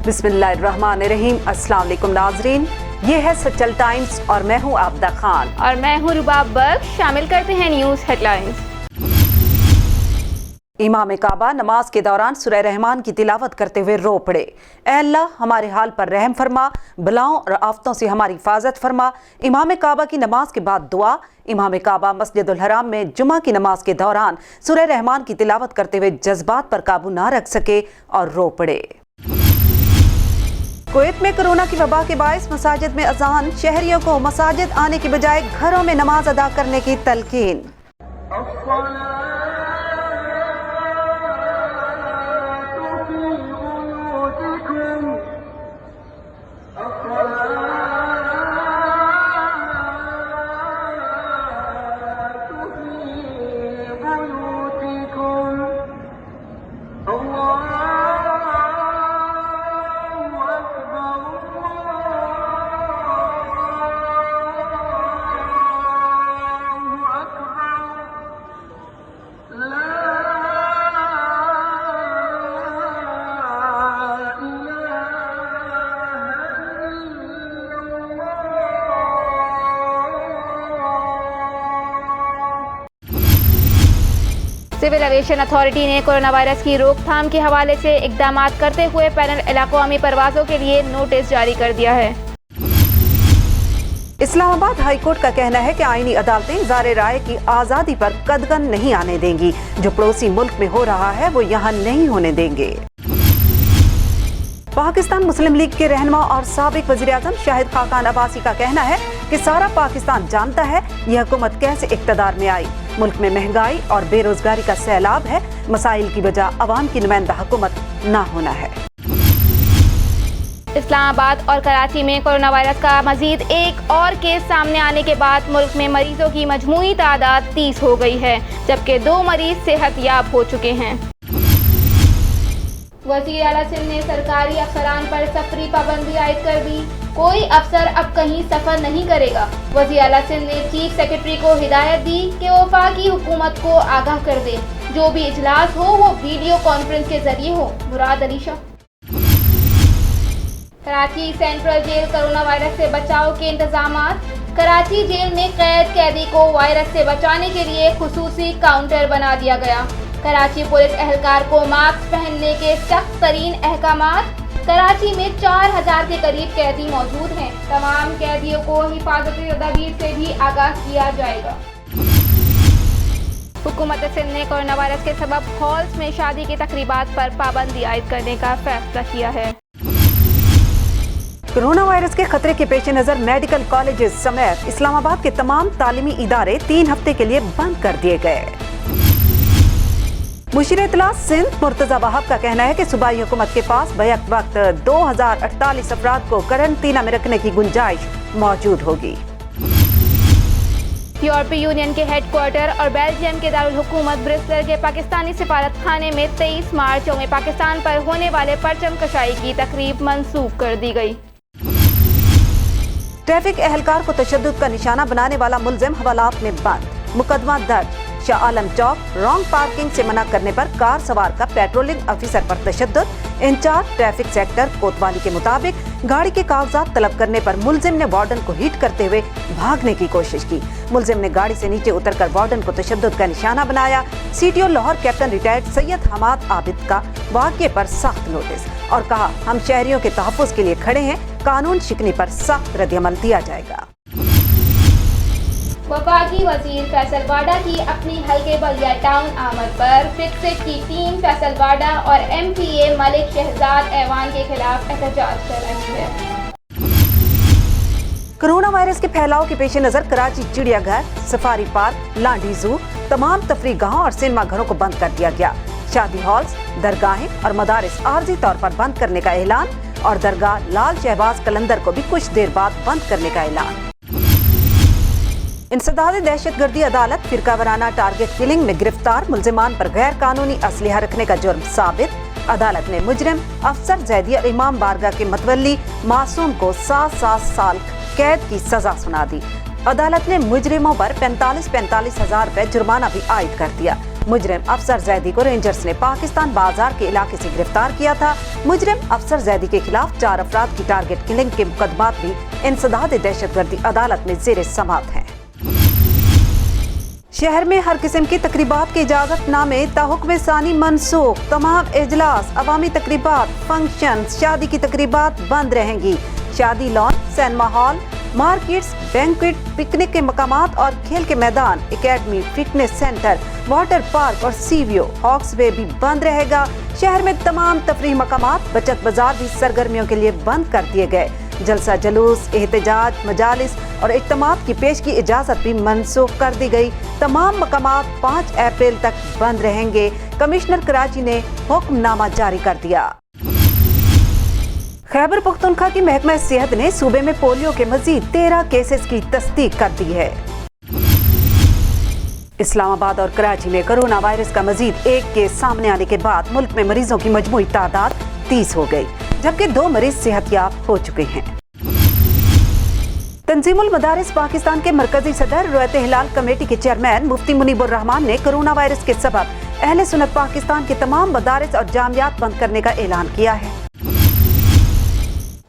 बिस्मिल्लाहिर्रहमानिर्रहीम। अस्सलाम वालेकुम नाज़रीन, ये है सचल टाइम्स और मैं हूँ आबदा खान और मैं हूँ रुबाब बख्श। शामिल करते हैं न्यूज़ हेडलाइंस। इमाम काबा नमाज के दौरान सूरह रहमान की तिलावत करते हुए रो पड़े। ऐ अल्लाह, हमारे हाल पर रहम फरमा, बलाओं और आफतों से हमारी हिफाजत फरमा। इमाम काबा की नमाज के बाद दुआ। इमाम काबा मस्जिदुल हराम में जुमा की नमाज के दौरान सूरह रहमान की तिलावत करते हुए जज्बात पर काबू ना रख सके और रो पड़े। कुवैत में कोरोना की वबा के बायस मसाजिद में अजान, शहरियों को मसाजिद आने की बजाय घरों में नमाज अदा करने की तलकीन। सिविल एविएशन अथॉरिटी ने कोरोना वायरस की रोकथाम के हवाले से इक़दामात करते हुए पैनल इलाक़ामी परवाज़ों के लिए नोटिस जारी कर दिया है। इस्लामाबाद हाई कोर्ट का कहना है कि आईनी अदालतें इज़हार राय की आज़ादी पर कदगन नहीं आने देंगी। जो पड़ोसी मुल्क में हो रहा है वो यहाँ नहीं होने देंगे। पाकिस्तान मुस्लिम लीग के रहनुमा और साबिक वज़ीर-ए-आज़म शाहिद खाकान अब्बासी का कहना है कि सारा पाकिस्तान जानता है यह हुकूमत कैसे इक़्तिदार में आई। मुल्क में महंगाई और बेरोजगारी का सैलाब है। मसाइल की वजह अवाम की नुमाइंदा हुकूमत ना होना है। इस्लामाबाद और कराची में कोरोना वायरस का मजीद एक और केस सामने आने के बाद मुल्क में मरीजों की मजमूई तादाद 30 हो गई है, जबकि 2 मरीज सेहतयाब हो चुके हैं। वज़ीर आला सिंध ने सरकारी अफसरान पर सफरी पाबंदी आयद कर दी। कोई अफसर अब कहीं सफर नहीं करेगा। वज़ीर आला सिंध ने चीफ सेक्रेटरी को हिदायत दी कि वो वफाकी हुकूमत को आगाह कर दे। जो भी इजलास हो वो वीडियो कॉन्फ्रेंस के जरिए हो। Murad Ali Shah. Karachi central jail corona virus से बचाव के इंतजामात। कराची जेल में कैदी को वायरस से बचाने के लिए खुसूसी काउंटर बना दिया गया। कराची पुलिस एहलकार को मास्क पहनने के सख्त तरीन अहकामात। कराची में 4000 के करीब कैदी मौजूद हैं। तमाम कैदियों को हिफाजती तदबीर से भी आगाह किया जाएगा। हुकूमत सिंध ने कोरोना वायरस के सबब हॉल्स में शादी की तकरीबात पर पाबंदी आयद करने का फैसला किया है। कोरोना वायरस के खतरे के पेश नज़र मेडिकल कॉलेजेस समेत इस्लामाबाद के तमाम तालीमी इदारे 3 हफ्ते के लिए बंद कर दिए गए। मुशीर इत्तला सिंध मुर्तजा वहाब का कहना है कि सूबाई हुकूमत के पास बैक वक्त 2048 अफराद को करंटीना में रखने की गुंजाइश मौजूद होगी। यूरोपीय यूनियन के हेडक्वार्टर और बेल्जियम के दारुल हुकूमत ब्रिस्टल के पाकिस्तानी सिफारत खाने में 23 मार्च में पाकिस्तान पर होने वाले परचम कशाई की तकरीब मंसूख कर दी गई। ट्रैफिक एहलकार को तशद्दुद का निशाना बनाने वाला मुलजिम हवालात में बंद। मुकदमा दर्ज। शाह आलम चौक रॉन्ग पार्किंग से मना करने पर कार सवार का पेट्रोलिंग अफसर पर तशद्दुद। इंचार्ज ट्रैफिक सेक्टर कोतवाली के मुताबिक गाड़ी के कागजात तलब करने पर मुलजिम ने वार्डन को हिट करते हुए भागने की कोशिश की। मुलजिम ने गाड़ी से नीचे उतरकर वार्डन को तशद्दुद का निशाना बनाया। CTO Lahore captain retired Syed Hammad Abid का वाक़े पर सख्त नोटिस और कहा, हम शहरियों के तहफ़्फ़ुज़ के लिए खड़े हैं। कानून शिकनी पर सख्त रद्द-ए-अमल दिया जाएगा। वफाकी वजीर फैसल वाडा की अपनी हल्के बलिया टाउन आमद पर फिक्सिट की टीम फैसल वाडा और MPA मलिक शहजाद ऐवान के खिलाफ एहतजाज कर रही है। कोरोना वायरस के फैलाव के पेश नज़र कराची चिड़ियाघर, सफारी पार्क, लांडी जू, तमाम तफरीह गाहों और सिनेमा घरों को बंद कर दिया गया। शादी हॉल्स, दरगाहें और मदारिस आर्जी तौर पर बंद करने का ऐलान और दरगाह लाल शहबाज कलंदर को भी कुछ देर बाद बंद करने का ऐलान। इंसदाद दहशतगर्दी अदालत फिरका वराना टारगेट किलिंग में गिरफ्तार मुलजिमान पर गैर कानूनी असलहा रखने का जुर्म साबित। अदालत ने मुजरिम अफसर जैदी और इमाम बारगाह के मतवल्ली मासूम को 7 साल कैद की सजा सुना दी। अदालत ने मुजरिमों पर 45,000 रुपए जुर्माना भी आयद कर दिया। मुजरिम अफसर जैदी को रेंजर्स ने पाकिस्तान बाजार के इलाके से गिरफ्तार किया था। मुजरिम अफसर जैदी के खिलाफ 4 अफराद की टारगेट किलिंग के मुकदमात भी इंसदाद दहशतगर्दी अदालत में जेर समाअत हैं। शहर में हर किस्म की तकरीबात की इजाजत नामे ताहुक्म सानी मनसूख। तमाम इजलास, अवामी तकरीबात, फंक्शन, शादी की तकरीबात बंद रहेंगी। शादी lawn, cinema hall, markets, banquet, picnic के मकामात और खेल के मैदान, academy, fitness centre, water park और सीवीओ, हॉक्सवे भी बंद रहेगा। शहर में तमाम तफरीह मकामात, बचत बाजार भी सरगर्मियों के लिए बंद कर दिए गए। जलसा जुलूस, एहतजाज, मजालिस और इज्तिमात की पेश की इजाजत भी मनसूख कर दी गई। तमाम मकामात 5 अप्रैल तक बंद रहेंगे। कमिश्नर कराची ने हुक्मनामा जारी कर दिया। खैबर पख्तूनख्वा की महकमा सेहत ने सूबे में पोलियो के मजीद 13 केसेस की तस्दीक कर दी है। इस्लामाबाद और कराची में कोरोना वायरस का मजीद एक केस सामने आने के बाद मुल्क में मरीजों की मजमूई तादाद 30 हो गई, जबकि 2 मरीज सेहतयाब हो चुके हैं। तंजीमुल मदारिस पाकिस्तान के मरकजी सदर रोयत हिलाल कमेटी के चेयरमैन मुफ्ती मुनीबुर रहमान ने कोरोना वायरस के सबब अहले सुन्नत पाकिस्तान के तमाम मदारिस और जामियात बंद करने का ऐलान किया है।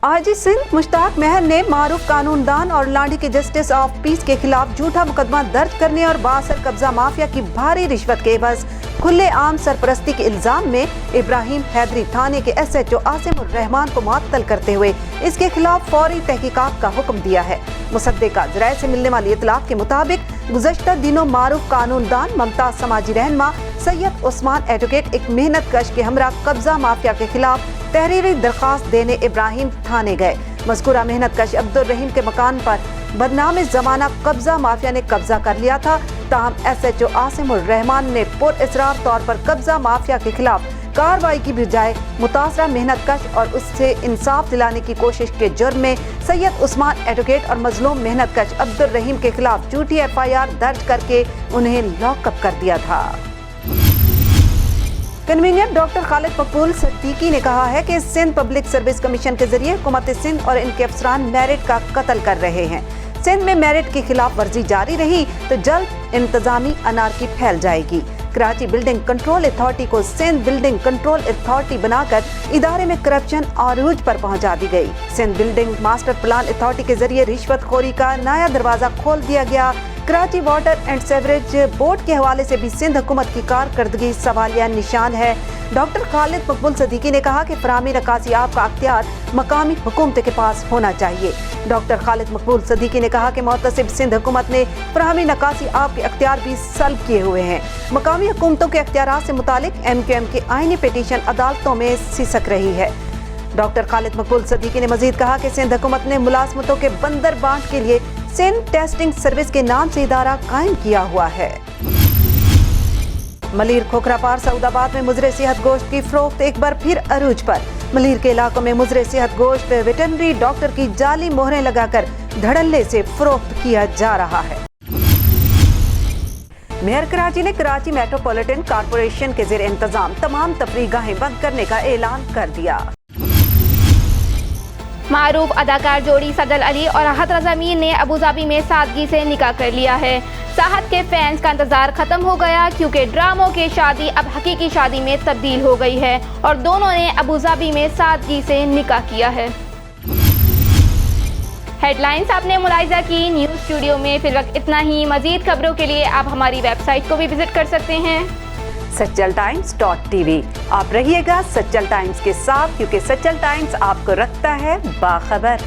आईजी सिंध मुश्ताक महर ने मारूफ कानूनदान और लांडी के जस्टिस ऑफ पीस के खिलाफ झूठा मुकदमा दर्ज करने और बासर कब्जा माफिया की भारी रिश्वत के एवज खुले आम सरपरस्ती के इल्जाम में इब्राहिम हैदरी थाने के SHO आसिमुर रहमान को मुअत्तल करते हुए इसके खिलाफ फौरी तहकीकात का हुक्म दिया है। मुसद्दिका ज़राए से मिलने वाली इतलात के मुताबिक गुज़श्ता दिनों मारूफ कानूनदान, मुमताज समाजी रहनुमा सैयद उस्मान एडवोकेट एक मेहनत कश के हमरा कब्जा माफिया के खिलाफ तहरीरी दरख्वास्त देने इब्राहिम थाने गए। मज़कूरा मेहनत कश अब्दुल रहीम के मकान पर बदनाम जमाना कब्जा माफिया ने कब्जा कर लिया था। ताहम SHO आसिमुर रहमान ने पुरअसरार तौर पर कब्जा माफिया के खिलाफ कार्रवाई की बजाय मुतासरा मेहनत कश और उससे इंसाफ दिलाने की कोशिश के जुर्म में सैयद उस्मान एडवोकेट और मजलूम मेहनत कश अब्दुल रहीम के खिलाफ झूठी FIR दर्ज करके उन्हें लॉकअप कर दिया था। कन्वीनर डॉक्टर खालिद मकबूल सिद्दीकी ने कहा है कि सिंध पब्लिक सर्विस कमीशन के जरिए हुकूमत सिंध और इनके अफसरान मेरिट का कत्ल कर रहे हैं। सिंध में मेरिट की खिलाफ वर्जी जारी रही तो जल्द इंतजामी अनारकी फैल जाएगी। कराची बिल्डिंग कंट्रोल अथॉरिटी को सिंध बिल्डिंग कंट्रोल अथॉरिटी बनाकर इदारे में करप्शन अरूज पर पहुंचा दी गई। Sindh building master plan authority के जरिए रिश्वतखोरी का नया दरवाजा खोल दिया गया। Karachi water and sewerage board के हवाले से भी सिंध हुकूमत की कारकर्दगी सवालिया निशान है। डॉक्टर खालिद मकबूल सिद्दीकी ने कहा कि फराहमी नकासियाब का अख्तियार मकामी हुकूमत के पास होना चाहिए। डॉक्टर खालिद मकबूल सिद्दीकी ने कहा कि मुतसिब सिंध हुकूमत ने फराहमी नकासियाब के अख्तियार भी सल्ब किए हुए हैं। मकामी हुकूमतों के अख्तियारात से मुतालिक MQM की आईनी पिटीशन अदालतों में सिसक रही है। डॉक्टर खालिद मकबूल सिद्दीकी ने मजीद कहा कि सिंध हुकूमत ने मुलाजमतों के बंदर बांट के लिए सिंध टेस्टिंग सर्विस के नाम से इदारा कायम किया हुआ है। मलीर खोखरापार सऊदाबाद में मुजरे सेहत गोश्त की फरोख्त एक बार फिर अरूज पर। मलीर के इलाकों में मुजरे सेहत गोश्त वेटरनरी डॉक्टर की जाली मोहरें लगाकर धड़ल्ले से फरोख्त किया जा रहा है। मेयर कराची ने कराची मेट्रोपॉलिटन कॉरपोरेशन के ज़ेर इंतजाम तमाम तफरीह गाहें बंद करने का ऐलान कर दिया। मारूफ अदाकार जोड़ी सदल अली और राहत रज़ा मीर ने अबूधाबी में सादगी से निकाह कर लिया है। साहत के फैंस का इंतजार खत्म हो गया क्योंकि ड्रामों की शादी अब हकीकी शादी में तब्दील हो गई है और दोनों ने अबूधाबी में सादगी से निकाह किया है। हेडलाइंस आपने मुलाहिजा की। न्यूज़ स्टूडियो में फिर वक्त इतना ही। मजीद खबरों के लिए आप हमारी वेबसाइट को भी विजिट कर सकते हैं सच्चलटाइम्स.tv। आप रहिएगा सच्चल टाइम्स के साथ क्योंकि सच्चल टाइम्स आपको रखता है बाखबर।